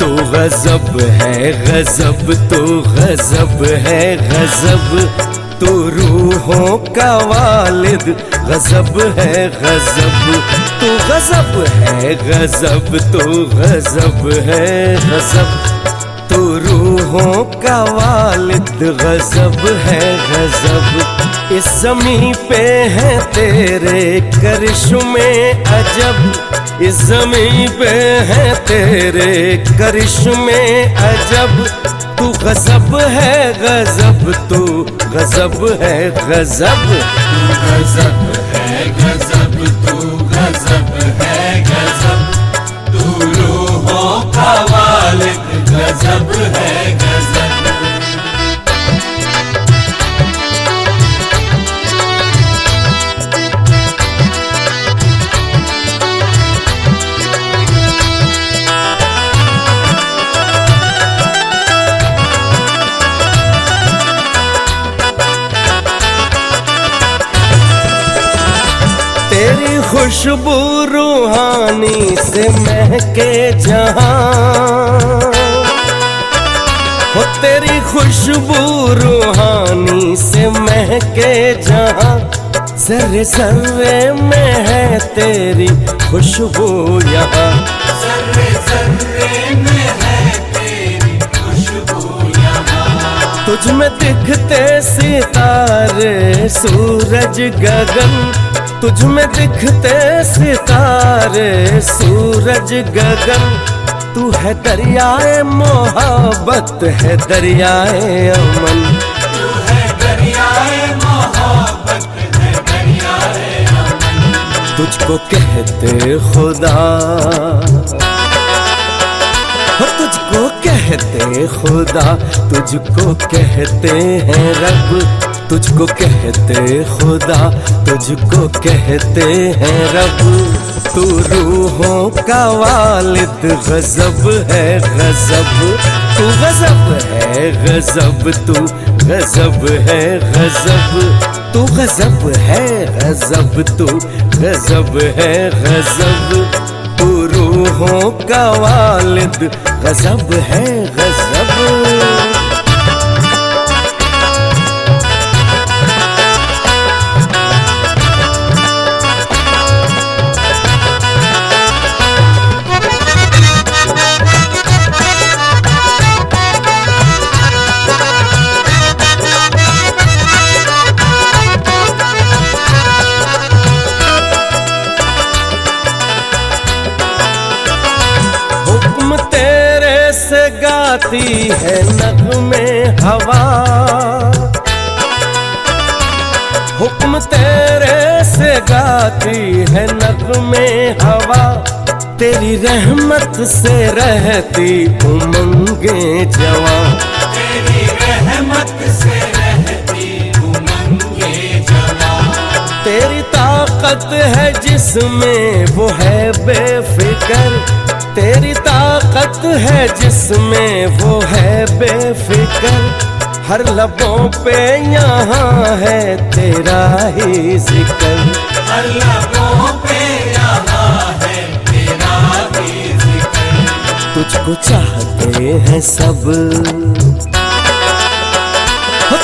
तो गजब है गजब, तो गजब है गजब, तो रूहों का वालिद गजब है गजब, तो गजब है गजब, तो गजब है गजब, तो रूहों का वालिद गजब है गजब। इस ज़मीं पे है तेरे करिश्मे अजब, इस ज़मीं पे है तेरे करिश्मे अजब, तू गजब है गजब, तू गजब है गजब, तू गजब है गजब, तू गजब है गजब, तू रूहों का वालिद गजब है गजब। तेरी खुशबू रूहानी से महके जहां, हो तेरी खुशबू रूहानी से महके जहां, ज़र्रे ज़र्रे में है तेरी खुशबू यहाँ, ज़र्रे ज़र्रे में है तेरी खुशबू यहाँ। तुझ में दिखते सितारे सूरज गगन, तुझ में दिखते सितारे सूरज गगन, तू है दरियाए मोहब्बत है दरियाए अमन, तू है दरियाए मोहब्बत है दरियाए अमन। तुझको कहते खुदा, तुझको कहते खुदा, तुझको कहते हैं रब, तुझको कहते खुदा, तुझको कहते हैं रब, तू रूहों का वालिद गजब है गजब, तू गजब है गजब, तू गजब है गजब, तू गजब है गजब, तू गजब है गजब, तू रूहों का वालिद गजब है गजब। हुक्म तेरे से गाती है नगमे हवा, हुक्म तेरे से गाती है नगमे हवा, तेरी रहमत से रहती उमंगे जवां, तेरी रहमत से रहती उमंगे जवां। तेरी ताकत है जिसमें वो है बेफिक्र, तेरी ताकत है जिसमें वो है बेफिक्र, हर लबों पे यहाँ है तेरा ही जिक्र, हर लबों पे यहाँ है तेरा ही जिक्र। तुझको चाहते हैं सब,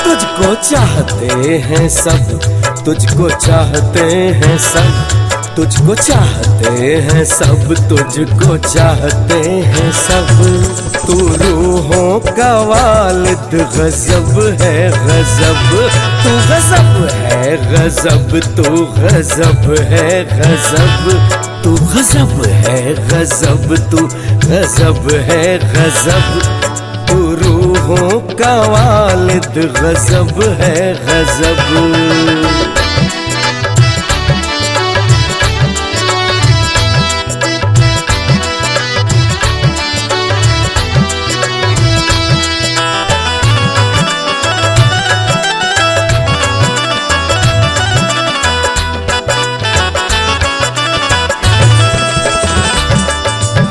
तुझको चाहते हैं सब, तुझको चाहते हैं सब, तुझको चाहते हैं सब, तुझको चाहते हैं सब, तू रूहों का वालिद गजब है गजब, तू गजब है गजब, तू गजब है गजब, तू गजब है गजब, तू गजब है गजब, तू रूहों का वालिद गजब है गजब।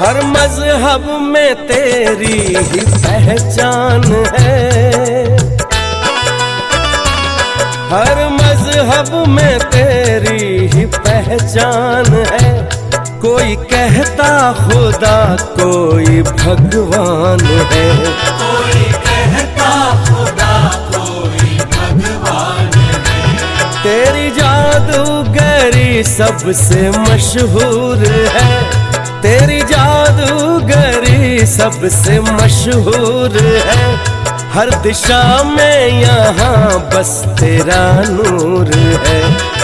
हर मजहब में तेरी ही पहचान है, हर मजहब में तेरी ही पहचान है, कोई कहता खुदा कोई भगवान है, कोई कहता खुदा कोई भगवान है। तेरी जादूगरी सबसे मशहूर है, तेरी जादूगरी सबसे मशहूर है। हर दिशा में यहाँ बस तेरा नूर है,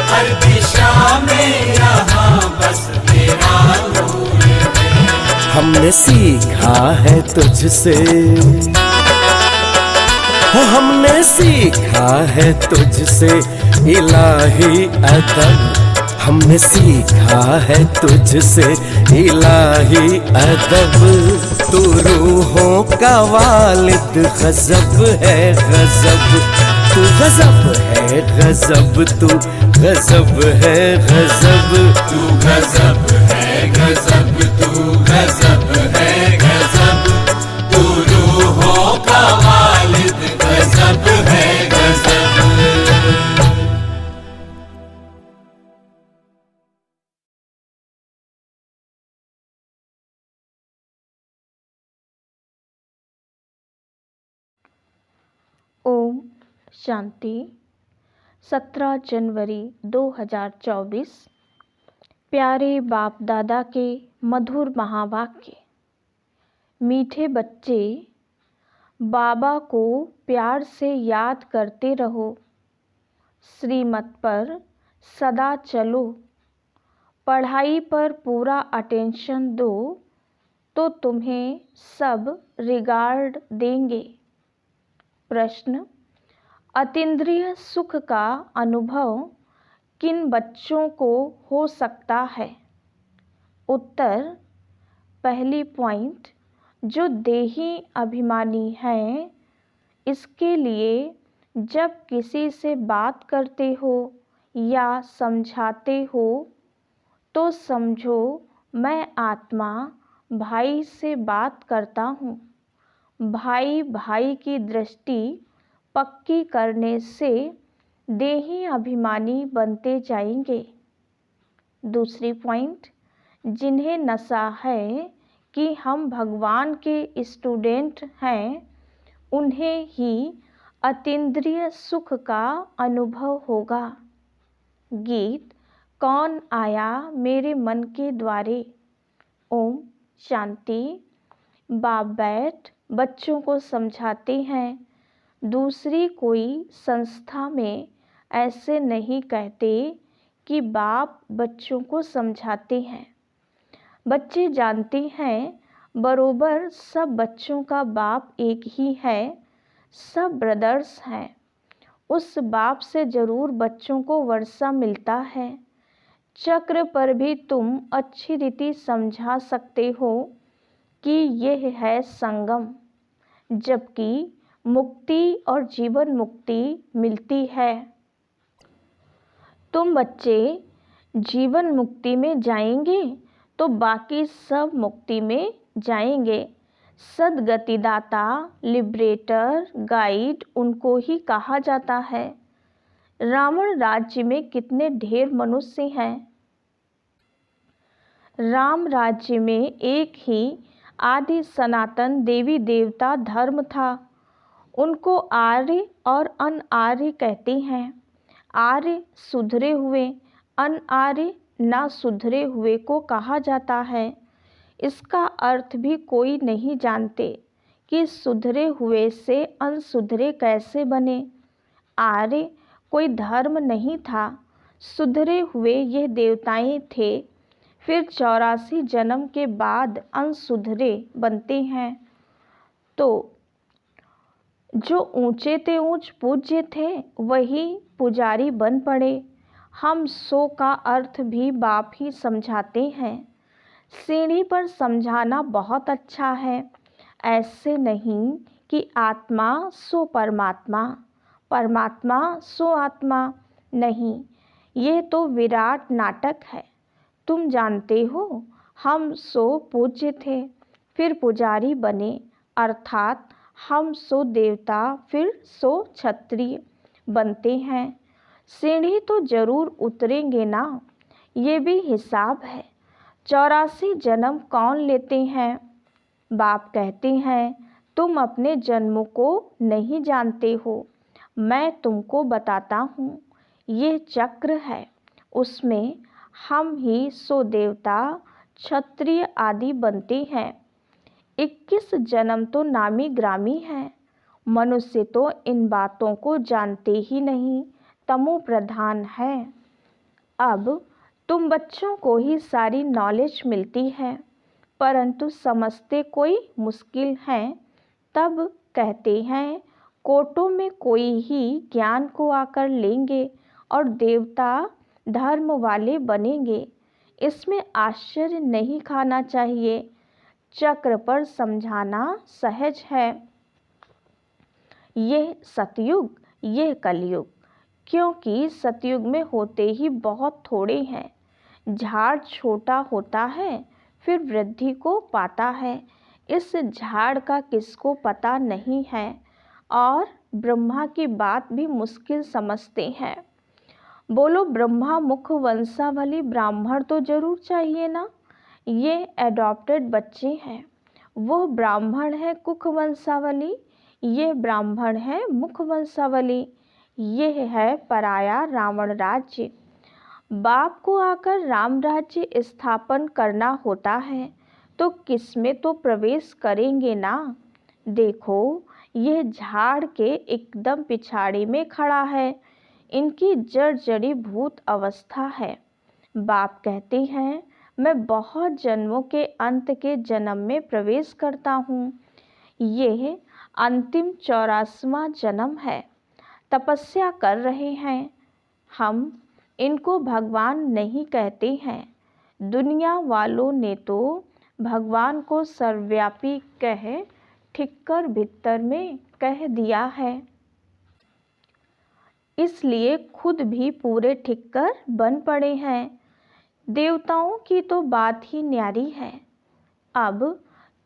हर दिशा में यहाँ बस तेरा नूर है। हमने सीखा है तुझसे, हो हमने सीखा है तुझसे इलाही अदब, हमने सीखा है तुझसे इलाही अदब। तू रूहों का वालिद गजब है गजब, तू गजब है गजब, तू गजब है गजब। तू गजब है गजब, तू गजब है गजब, तू रूहों का वालिद गजब है गजब। ओम शांति। 17 जनवरी 2024। प्यारे बाप दादा के मधुर महावाक्य। मीठे बच्चे, बाबा को प्यार से याद करते रहो, श्रीमत पर सदा चलो, पढ़ाई पर पूरा अटेंशन दो तो तुम्हें सब रिगार्ड देंगे। प्रश्न: अतीन्द्रिय सुख का अनुभव किन बच्चों को हो सकता है? उत्तर: पहली पॉइंट, जो देही अभिमानी हैं, इसके लिए जब किसी से बात करते हो या समझाते हो तो समझो मैं आत्मा भाई से बात करता हूँ। भाई भाई की दृष्टि पक्की करने से देही अभिमानी बनते जाएंगे। दूसरी पॉइंट, जिन्हें नशा है कि हम भगवान के स्टूडेंट हैं, उन्हें ही अतीन्द्रिय सुख का अनुभव होगा। गीत कौन आया मेरे मन के द्वारे। ओम शांति। बाप बैठ बच्चों को समझाते हैं। दूसरी कोई संस्था में ऐसे नहीं कहते कि बाप बच्चों को समझाते हैं। बच्चे जानते हैं बरोबर सब बच्चों का बाप एक ही है, सब ब्रदर्स हैं। उस बाप से ज़रूर बच्चों को वर्षा मिलता है। चक्र पर भी तुम अच्छी रीति समझा सकते हो कि यह है संगम, जबकि मुक्ति और जीवन मुक्ति मिलती है। तुम बच्चे जीवन मुक्ति में जाएंगे तो बाकी सब मुक्ति में जाएंगे। सद्गतिदाता, लिबरेटर, गाइड उनको ही कहा जाता है। रावण राज्य में कितने ढेर मनुष्य हैं। राम राज्य में एक ही आदि सनातन देवी देवता धर्म था। उनको आर्य और अनआर्य कहते हैं। आर्य सुधरे हुए, अनआर्य ना सुधरे हुए को कहा जाता है। इसका अर्थ भी कोई नहीं जानते कि सुधरे हुए से अनसुधरे कैसे बने। आर्य कोई धर्म नहीं था, सुधरे हुए ये देवताएं थे। फिर 84 जन्म के बाद अनसुधरे बनते हैं। तो जो ऊंचे ते ऊंच पूज्य थे वही पुजारी बन पड़े। हम सो का अर्थ भी बाप ही समझाते हैं। सीढ़ी पर समझाना बहुत अच्छा है, ऐसे नहीं कि आत्मा सो परमात्मा, परमात्मा सो आत्मा। नहीं, ये तो विराट नाटक है। तुम जानते हो हम सो पूज्य थे, फिर पुजारी बने, अर्थात हम सो देवता फिर सो क्षत्रिय बनते हैं। सीढ़ी तो जरूर उतरेंगे ना, ये भी हिसाब है। 84 जन्म कौन लेते हैं? बाप कहते हैं, तुम अपने जन्मों को नहीं जानते हो, मैं तुमको बताता हूँ। ये चक्र है, उसमें हम ही 100 देवता, क्षत्रिय आदि बनते हैं। 21 जन्म तो नामी ग्रामी हैं। मनुष्य तो इन बातों को जानते ही नहीं, तमो प्रधान है। अब तुम बच्चों को ही सारी नॉलेज मिलती है, परंतु समझते कोई मुश्किल हैं। तब कहते हैं, कोटों में कोई ही ज्ञान को आकर लेंगे और देवता धर्म वाले बनेंगे। इसमें आश्चर्य नहीं खाना चाहिए। चक्र पर समझाना सहज है। यह सतयुग, यह कलयुग, क्योंकि सतयुग में होते ही बहुत थोड़े हैं। झाड़ छोटा होता है, फिर वृद्धि को पाता है। इस झाड़ का किसको पता नहीं है, और ब्रह्मा की बात भी मुश्किल समझते हैं। बोलो, ब्रह्मा मुख वंशावली ब्राह्मण तो जरूर चाहिए ना। ये एडॉप्टेड बच्चे हैं, वो ब्राह्मण है कुख वंशावली, ये ब्राह्मण है मुख वंशावली। ये है पराया रावण राज्य। बाप को आकर राम राज्य स्थापन करना होता है, तो किसमें तो प्रवेश करेंगे ना। देखो, यह झाड़ के एकदम पिछाड़ी में खड़ा है। इनकी जड़ जड़ी भूत अवस्था है। बाप कहते हैं, मैं बहुत जन्मों के अंत के जन्म में प्रवेश करता हूँ। यह अंतिम 84वां जन्म है। तपस्या कर रहे हैं। हम इनको भगवान नहीं कहते हैं। दुनिया वालों ने तो भगवान को सर्वव्यापी कह ठिक्कर भीतर में कह दिया है। इसलिए खुद भी पूरे ठिक्कर बन पड़े हैं। देवताओं की तो बात ही न्यारी है। अब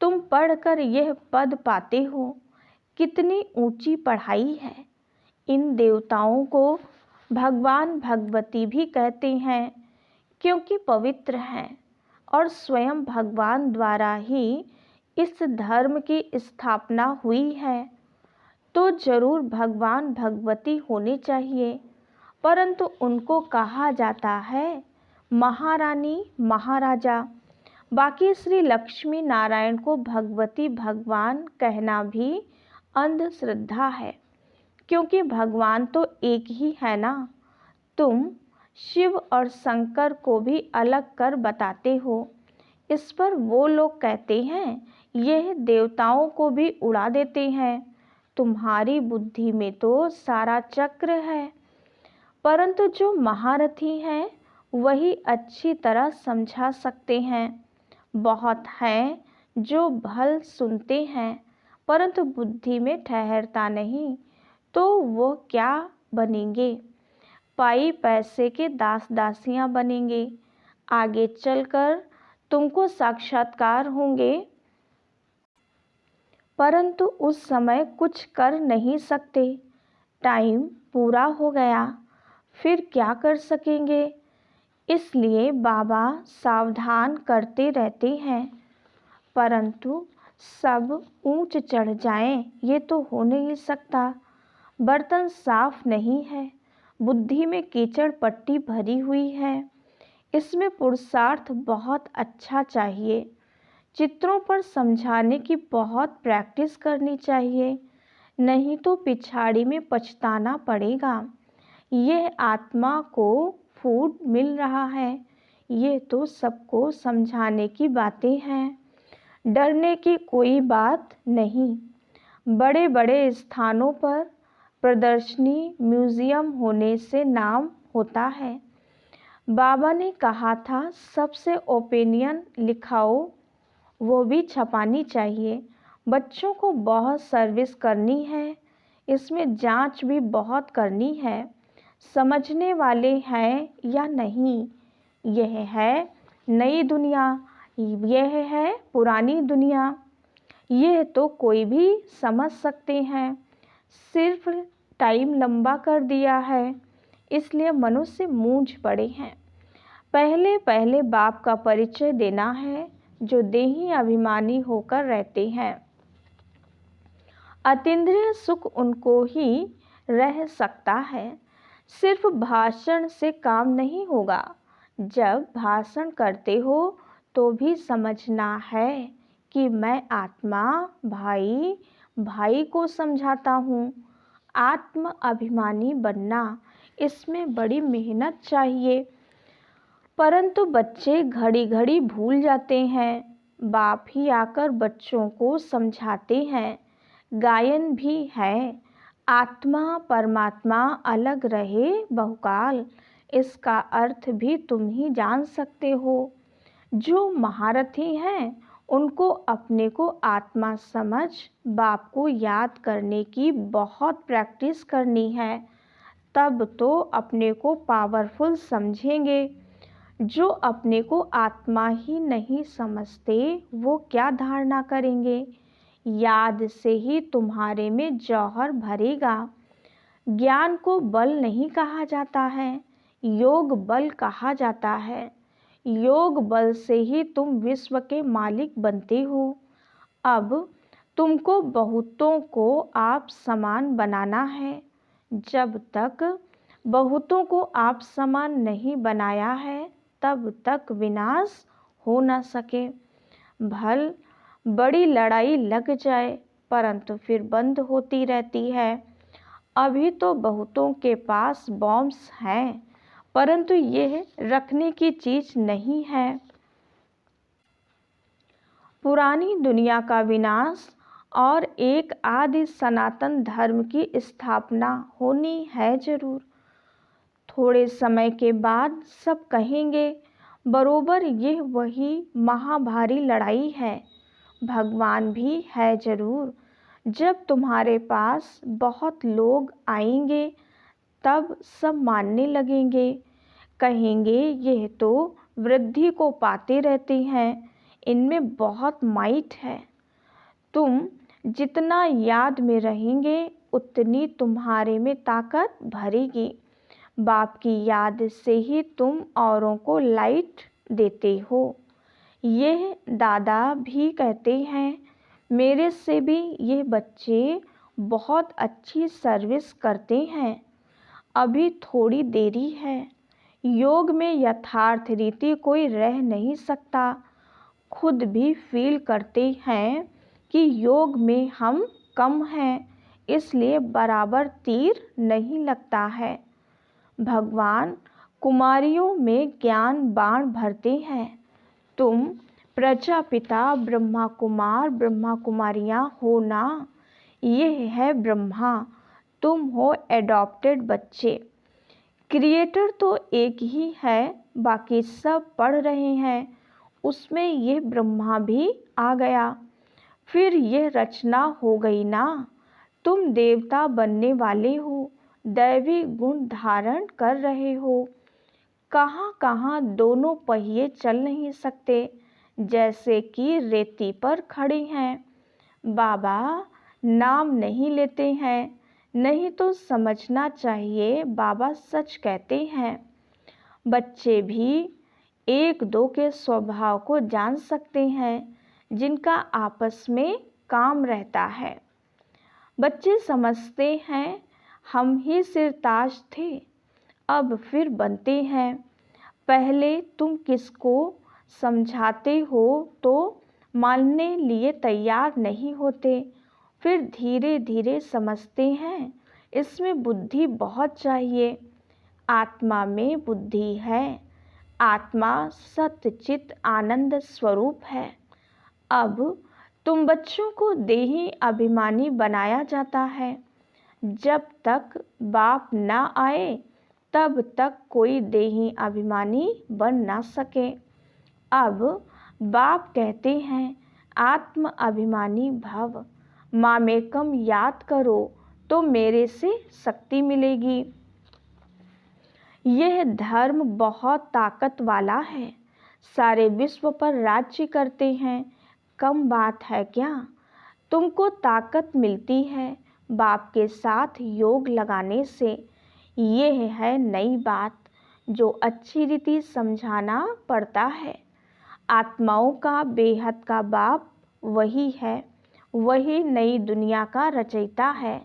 तुम पढ़कर यह पद पाते हो, कितनी ऊंची पढ़ाई है। इन देवताओं को भगवान भगवती भी कहते हैं, क्योंकि पवित्र हैं और स्वयं भगवान द्वारा ही इस धर्म की स्थापना हुई है। तो जरूर भगवान भगवती होने चाहिए, परंतु उनको कहा जाता है महारानी महाराजा। बाकी श्री लक्ष्मी नारायण को भगवती भगवान कहना भी अंधश्रद्धा है, क्योंकि भगवान तो एक ही है ना। तुम शिव और शंकर को भी अलग कर बताते हो। इस पर वो लोग कहते हैं, यह देवताओं को भी उड़ा देते हैं। तुम्हारी बुद्धि में तो सारा चक्र है, परंतु जो महारथी हैं वही अच्छी तरह समझा सकते हैं। बहुत हैं जो भल सुनते हैं, परंतु बुद्धि में ठहरता नहीं, तो वो क्या बनेंगे? पाई पैसे के दास दासियां बनेंगे। आगे चलकर तुमको साक्षात्कार होंगे, परंतु उस समय कुछ कर नहीं सकते। टाइम पूरा हो गया, फिर क्या कर सकेंगे? इसलिए बाबा सावधान करते रहते हैं, परंतु सब ऊंच चढ़ जाएं, ये तो हो नहीं सकता। बर्तन साफ नहीं है, बुद्धि में कीचड़ पट्टी भरी हुई है। इसमें पुरुषार्थ बहुत अच्छा चाहिए। चित्रों पर समझाने की बहुत प्रैक्टिस करनी चाहिए, नहीं तो पिछाड़ी में पछताना पड़ेगा। यह आत्मा को फूड मिल रहा है, ये तो सबको समझाने की बातें हैं। डरने की कोई बात नहीं। बड़े बड़े स्थानों पर प्रदर्शनी म्यूजियम होने से नाम होता है। बाबा ने कहा था, सबसे ओपिनियन लिखाओ, वो भी छपानी चाहिए। बच्चों को बहुत सर्विस करनी है, इसमें जांच भी बहुत करनी है। समझने वाले हैं या नहीं? यह है नई दुनिया, यह है पुरानी दुनिया। यह तो कोई भी समझ सकते हैं, सिर्फ टाइम लंबा कर दिया है, इसलिए मनुष्य मूंझ पड़े हैं। पहले पहले बाप का परिचय देना है जो देही अभिमानी होकर रहते हैं। अतीन्द्रिय सुख उनको ही रह सकता है। सिर्फ भाषण से काम नहीं होगा। जब भाषण करते हो तो भी समझना है कि मैं आत्मा भाई भाई को समझाता हूँ। आत्म अभिमानी बनना, इसमें बड़ी मेहनत चाहिए, परंतु बच्चे घड़ी घड़ी भूल जाते हैं। बाप ही आकर बच्चों को समझाते हैं। गायन भी है, आत्मा परमात्मा अलग रहे बहुकाल। इसका अर्थ भी तुम ही जान सकते हो। जो महारथी हैं उनको अपने को आत्मा समझ बाप को याद करने की बहुत प्रैक्टिस करनी है, तब तो अपने को पावरफुल समझेंगे। जो अपने को आत्मा ही नहीं समझते वो क्या धारणा करेंगे। याद से ही तुम्हारे में जौहर भरेगा। ज्ञान को बल नहीं कहा जाता है, योग बल कहा जाता है। योग बल से ही तुम विश्व के मालिक बनते हो। अब तुमको बहुतों को आप समान बनाना है। जब तक बहुतों को आप समान नहीं बनाया है तब तक विनाश हो न सके। भल बड़ी लड़ाई लग जाए परंतु फिर बंद होती रहती है। अभी तो बहुतों के पास बॉम्ब्स हैं परंतु यह रखने की चीज़ नहीं है। पुरानी दुनिया का विनाश और एक आदि सनातन धर्म की स्थापना होनी है जरूर। थोड़े समय के बाद सब कहेंगे बरोबर यह वही महाभारी लड़ाई है। भगवान भी है जरूर। जब तुम्हारे पास बहुत लोग आएंगे तब सब मानने लगेंगे, कहेंगे यह तो वृद्धि को पाते रहते हैं, इनमें बहुत माइट है। तुम जितना याद में रहेंगे उतनी तुम्हारे में ताकत भरेगी। बाप की याद से ही तुम औरों को लाइट देते हो। यह दादा भी कहते हैं, मेरे से भी ये बच्चे बहुत अच्छी सर्विस करते हैं। अभी थोड़ी देरी है। योग में यथार्थ रीति कोई रह नहीं सकता। खुद भी फील करते हैं कि योग में हम कम हैं, इसलिए बराबर तीर नहीं लगता है। भगवान कुमारियों में ज्ञान बाण भरते हैं। तुम प्रजापिता ब्रह्मा कुमार ब्रह्मा कुमारियाँ हो ना। यह है ब्रह्मा, तुम हो एडॉप्टेड बच्चे। क्रिएटर तो एक ही है, बाकी सब पढ़ रहे हैं। उसमें यह ब्रह्मा भी आ गया, फिर यह रचना हो गई ना। तुम देवता बनने वाले हो, दैवी गुण धारण कर रहे हो। कहाँ कहाँ दोनों पहिए चल नहीं सकते, जैसे कि रेती पर खड़े हैं। बाबा नाम नहीं लेते हैं, नहीं तो समझना चाहिए बाबा सच कहते हैं। बच्चे भी एक दो के स्वभाव को जान सकते हैं जिनका आपस में काम रहता है। बच्चे समझते हैं हम ही सिरताज थे, अब फिर बनते हैं। पहले तुम किसको समझाते हो तो मानने लिए तैयार नहीं होते, फिर धीरे धीरे समझते हैं। इसमें बुद्धि बहुत चाहिए। आत्मा में बुद्धि है। आत्मा सतचित आनंद स्वरूप है। अब तुम बच्चों को देही अभिमानी बनाया जाता है। जब तक बाप ना आए तब तक कोई देही अभिमानी बन ना सके। अब बाप कहते हैं आत्म अभिमानी भव, मामेकम याद करो तो मेरे से शक्ति मिलेगी। यह धर्म बहुत ताकत वाला है, सारे विश्व पर राज्य करते हैं। कम बात है क्या? तुमको ताकत मिलती है बाप के साथ योग लगाने से। यह है नई बात। जो अच्छी रीति समझाना पड़ता है। आत्माओं का बेहद का बाप वही है, वही नई दुनिया का रचयिता है।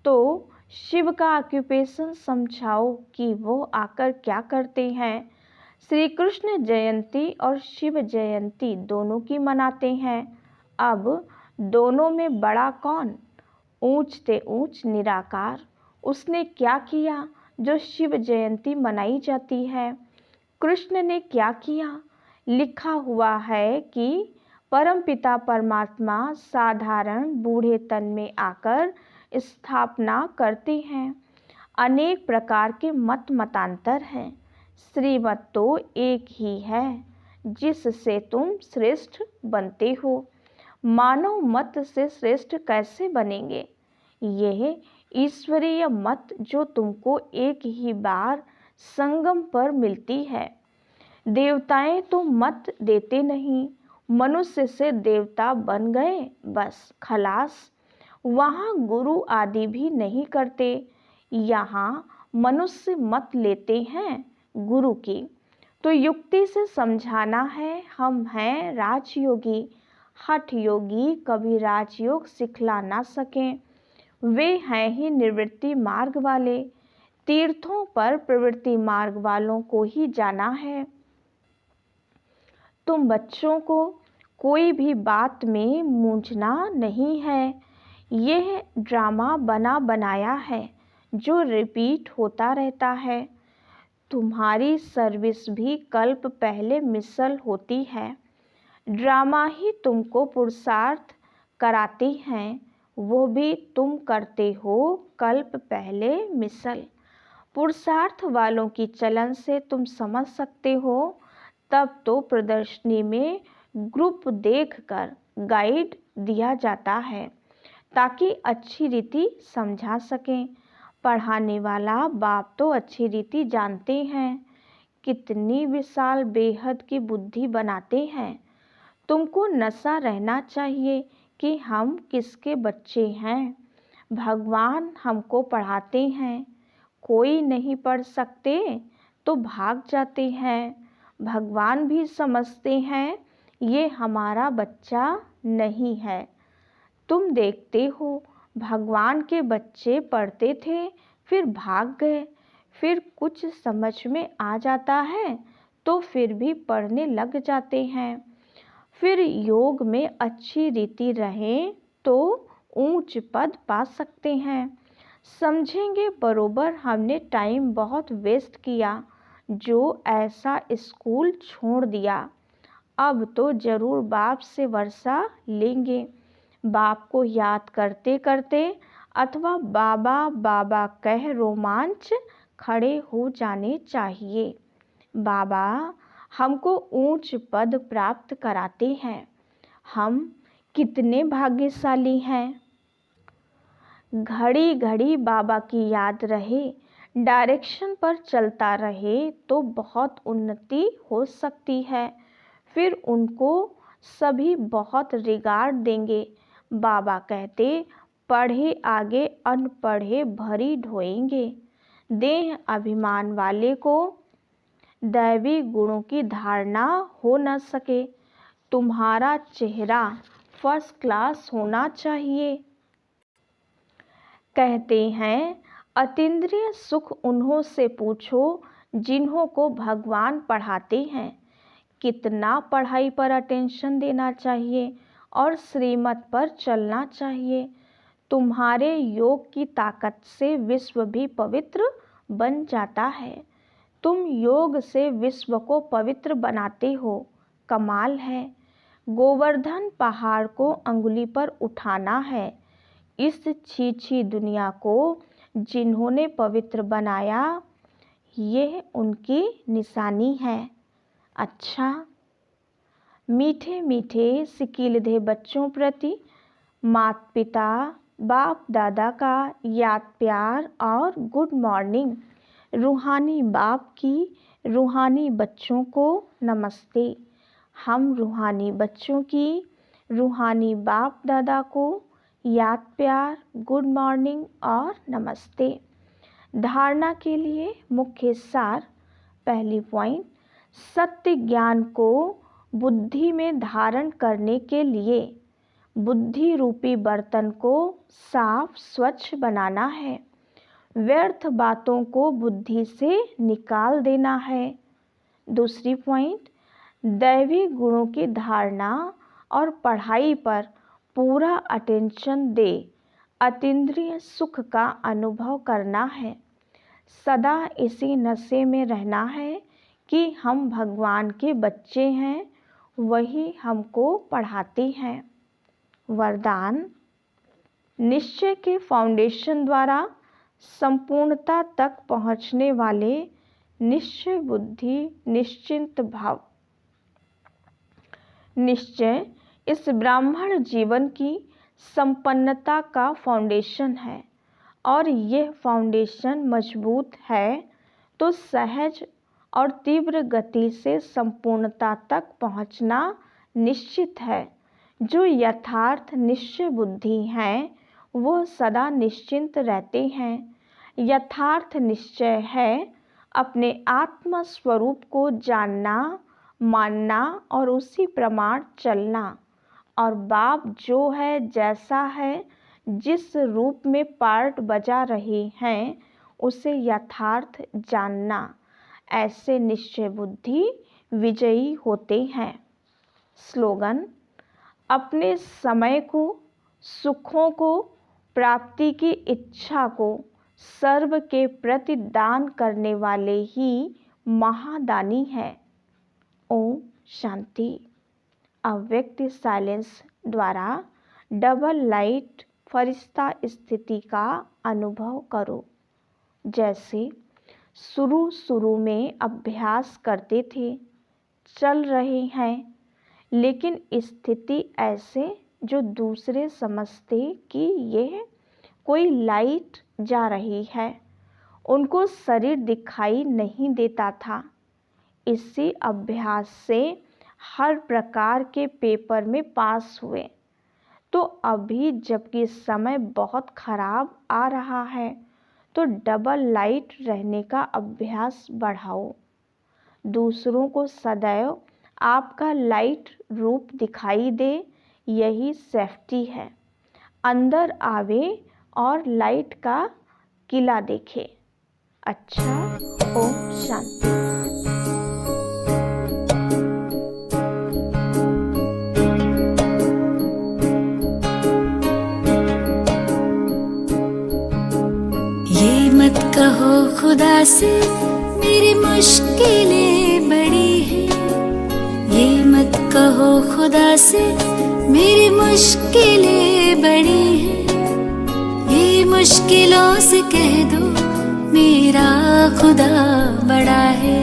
तो शिव का ऑक्यूपेशन समझाओ कि वो आकर क्या करते हैं। श्री कृष्ण जयंती और शिव जयंती दोनों की मनाते हैं। अब दोनों में बड़ा कौन? ऊंच ते ऊंच निराकार। उसने क्या किया जो शिव जयंती मनाई जाती है? कृष्ण ने क्या किया? लिखा हुआ है कि परमपिता परमात्मा साधारण बूढ़े तन में आकर स्थापना करते हैं। अनेक प्रकार के मत मतांतर हैं, श्रीमत तो एक ही है जिससे तुम श्रेष्ठ बनते हो। मानव मत से श्रेष्ठ कैसे बनेंगे? यह ईश्वरीय मत जो तुमको एक ही बार संगम पर मिलती है। देवताएं तो मत देते नहीं, मनुष्य से देवता बन गए, बस खलास। वहाँ गुरु आदि भी नहीं करते, यहाँ मनुष्य मत लेते हैं गुरु की। तो युक्ति से समझाना है। हम हैं राजयोगी, हठ योगी कभी राजयोग सिखला ना सकें। वे हैं ही निवृत्ति मार्ग वाले। तीर्थों पर प्रवृत्ति मार्ग वालों को ही जाना है। तुम बच्चों को कोई भी बात में मूंझना नहीं है। यह ड्रामा बना बनाया है जो रिपीट होता रहता है। तुम्हारी सर्विस भी कल्प पहले मिसल होती है। ड्रामा ही तुमको पुरुषार्थ कराती हैं, वो भी तुम करते हो कल्प पहले मिसल। पुरुषार्थ वालों की चलन से तुम समझ सकते हो। तब तो प्रदर्शनी में ग्रुप देखकर गाइड दिया जाता है ताकि अच्छी रीति समझा सकें। पढ़ाने वाला बाप तो अच्छी रीति जानते हैं। कितनी विशाल बेहद की बुद्धि बनाते हैं। तुमको नशा रहना चाहिए कि हम किसके बच्चे हैं। भगवान हमको पढ़ाते हैं। कोई नहीं पढ़ सकते तो भाग जाते हैं। भगवान भी समझते हैं ये हमारा बच्चा नहीं है। तुम देखते हो भगवान के बच्चे पढ़ते थे, फिर भाग गए। फिर कुछ समझ में आ जाता है तो फिर भी पढ़ने लग जाते हैं। फिर योग में अच्छी रीति रहें तो ऊंच पद पा सकते हैं। समझेंगे बरोबर हमने टाइम बहुत वेस्ट किया जो ऐसा स्कूल छोड़ दिया। अब तो ज़रूर बाप से वर्षा लेंगे। बाप को याद करते करते अथवा बाबा बाबा कह रोमांच खड़े हो जाने चाहिए। बाबा हमको ऊंच पद प्राप्त कराते हैं। हम कितने भाग्यशाली हैं। घड़ी घड़ी बाबा की याद रहे, डायरेक्शन पर चलता रहे तो बहुत उन्नति हो सकती है। फिर उनको सभी बहुत रिगार्ड देंगे। बाबा कहते पढ़े आगे अनपढ़े भरी ढोएंगे। देह अभिमान वाले को दैवी गुणों की धारणा हो न सके। तुम्हारा चेहरा फर्स्ट क्लास होना चाहिए। कहते हैं अतीन्द्रिय सुख उन्हों से पूछो जिन्हों को भगवान पढ़ाते हैं। कितना पढ़ाई पर अटेंशन देना चाहिए और श्रीमत पर चलना चाहिए। तुम्हारे योग की ताकत से विश्व भी पवित्र बन जाता है। तुम योग से विश्व को पवित्र बनाते हो। कमाल है। गोवर्धन पहाड़ को अंगुली पर उठाना है। इस छी दुनिया को जिन्होंने पवित्र बनाया, यह उनकी निशानी है। अच्छा, मीठे मीठे सिकीलधे बच्चों प्रति माता पिता बाप दादा का याद प्यार और गुड मॉर्निंग। रूहानी बाप की रूहानी बच्चों को नमस्ते। हम रूहानी बच्चों की रूहानी बाप दादा को याद प्यार, गुड मॉर्निंग और नमस्ते। धारणा के लिए मुख्य सार। पहली पॉइंट, सत्य ज्ञान को बुद्धि में धारण करने के लिए बुद्धि रूपी बर्तन को साफ स्वच्छ बनाना है। व्यर्थ बातों को बुद्धि से निकाल देना है। दूसरी पॉइंट, दैवी गुणों की धारणा और पढ़ाई पर पूरा अटेंशन दे अतीन्द्रिय सुख का अनुभव करना है। सदा इसी नशे में रहना है कि हम भगवान के बच्चे हैं, वही हमको पढ़ाते हैं। वरदान, निश्चय के फाउंडेशन द्वारा संपूर्णता तक पहुँचने वाले निश्चय बुद्धि निश्चिंत भाव। निश्चय इस ब्राह्मण जीवन की संपन्नता का फाउंडेशन है और यह फाउंडेशन मजबूत है तो सहज और तीव्र गति से संपूर्णता तक पहुंचना निश्चित है। जो यथार्थ निश्चय बुद्धि हैं वो सदा निश्चिंत रहते हैं। यथार्थ निश्चय है अपने आत्म स्वरूप को जानना, मानना और उसी प्रमाण चलना, और बाप जो है, जैसा है, जिस रूप में पार्ट बजा रहे हैं उसे यथार्थ जानना। ऐसे निश्चय बुद्धि विजयी होते हैं। स्लोगन, अपने समय को, सुखों को, प्राप्ति की इच्छा को सर्व के प्रति दान करने वाले ही महादानी हैं। ओम शांति। अव्यक्त साइलेंस द्वारा डबल लाइट फरिश्ता स्थिति का अनुभव करो। जैसे शुरू में अभ्यास करते थे, चल रहे हैं, लेकिन स्थिति ऐसे जो दूसरे समझते कि यह कोई लाइट जा रही है, उनको शरीर दिखाई नहीं देता था। इसी अभ्यास से हर प्रकार के पेपर में पास हुए। तो अभी जबकि समय बहुत खराब आ रहा है तो डबल लाइट रहने का अभ्यास बढ़ाओ। दूसरों को सदैव आपका लाइट रूप दिखाई दे, यही सेफ्टी है। अंदर आवे और लाइट का किला देखे। अच्छा, ओम शांति। ये मत कहो खुदा से मेरी मुश्किलें बड़ी हैं, ये मत कहो खुदा से मेरी मुश्किलें बड़ी हैं। ये मुश्किलों से कह दो मेरा खुदा बड़ा है।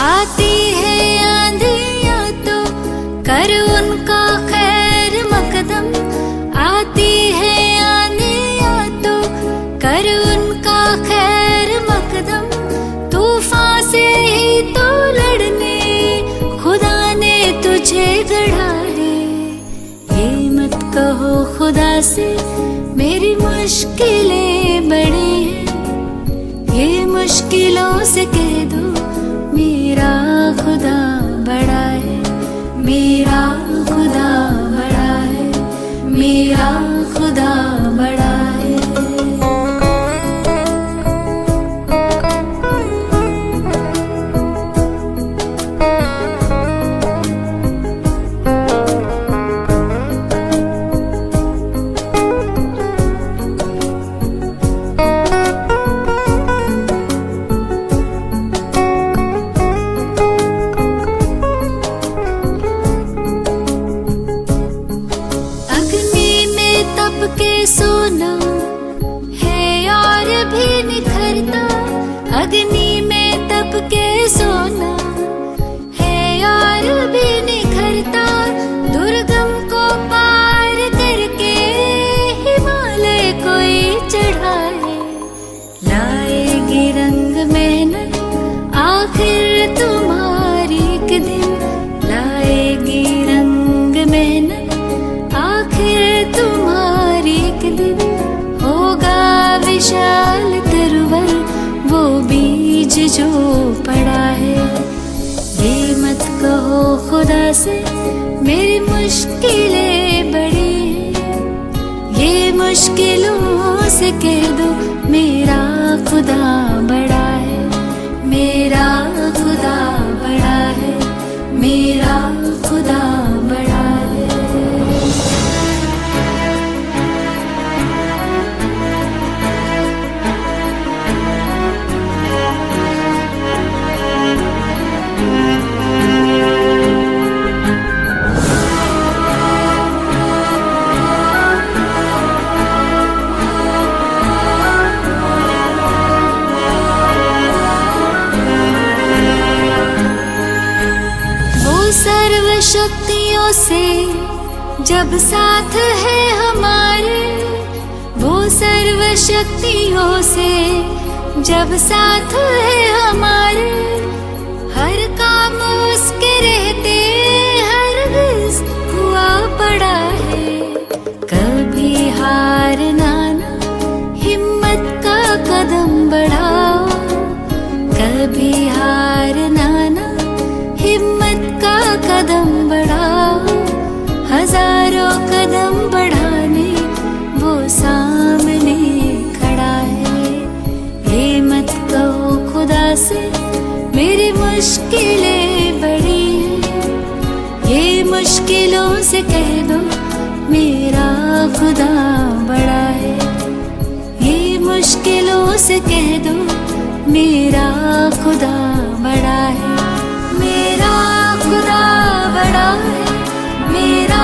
आती है आंधियाँ तो कर उनका खैर मकदम, आती है आंधियाँ तो कर उनका खैर मकदम। तूफान से ही तो लड़ने खुदा ने तुझे गढ़ा है। ये मत कहो खुदा से मेरी मुश्किलें बड़ी हैं, ये मुश्किलों से कह दो मेरा खुदा बड़ा है। मेरा खुदा बड़ा है, मेरा खुदा बड़ा है। सोना है और भी निखरता, अग्नि में तप के सोना है और भी निखरता। दुर्गम को पार करके हिमालय कोई चढ़ाए, लाएगी रंग मेहनत आखिर तुम्हारी एक दिन, लाएगी रंग मेहनत आखिर तुम्हारी एक दिन। होगा विशाल तरवर वो बीज बोझ जो पड़ा है। ये मत कहो खुदा से मेरी मुश्किलें बड़ी हैं, ये मुश्किलों से कह दो मेरा खुदा बड़ा है, मेरा खुदा बड़ा है, मेरा खुदा बड़ा है। सर्व शक्तियों से जब साथ है हमारे, वो सर्व शक्तियों से जब साथ है हमारे, हर काम उसके रहते हरगिज़ हुआ पड़ा है। कभी हारना ना, हिम्मत का कदम बढ़ाओ, कभी हारना ना, हिम्मत का कदम बढ़ाओ। हजारों कदम बढ़ाने वो सामने खड़ा है। ये मत कहो खुदा से मेरी मुश्किलें बड़ी हैं, ये मुश्किलों से कह दो मेरा खुदा बड़ा है, ये मुश्किलों से कह दो मेरा खुदा बड़ा है, मेरा खुदा बड़ा है, मेरा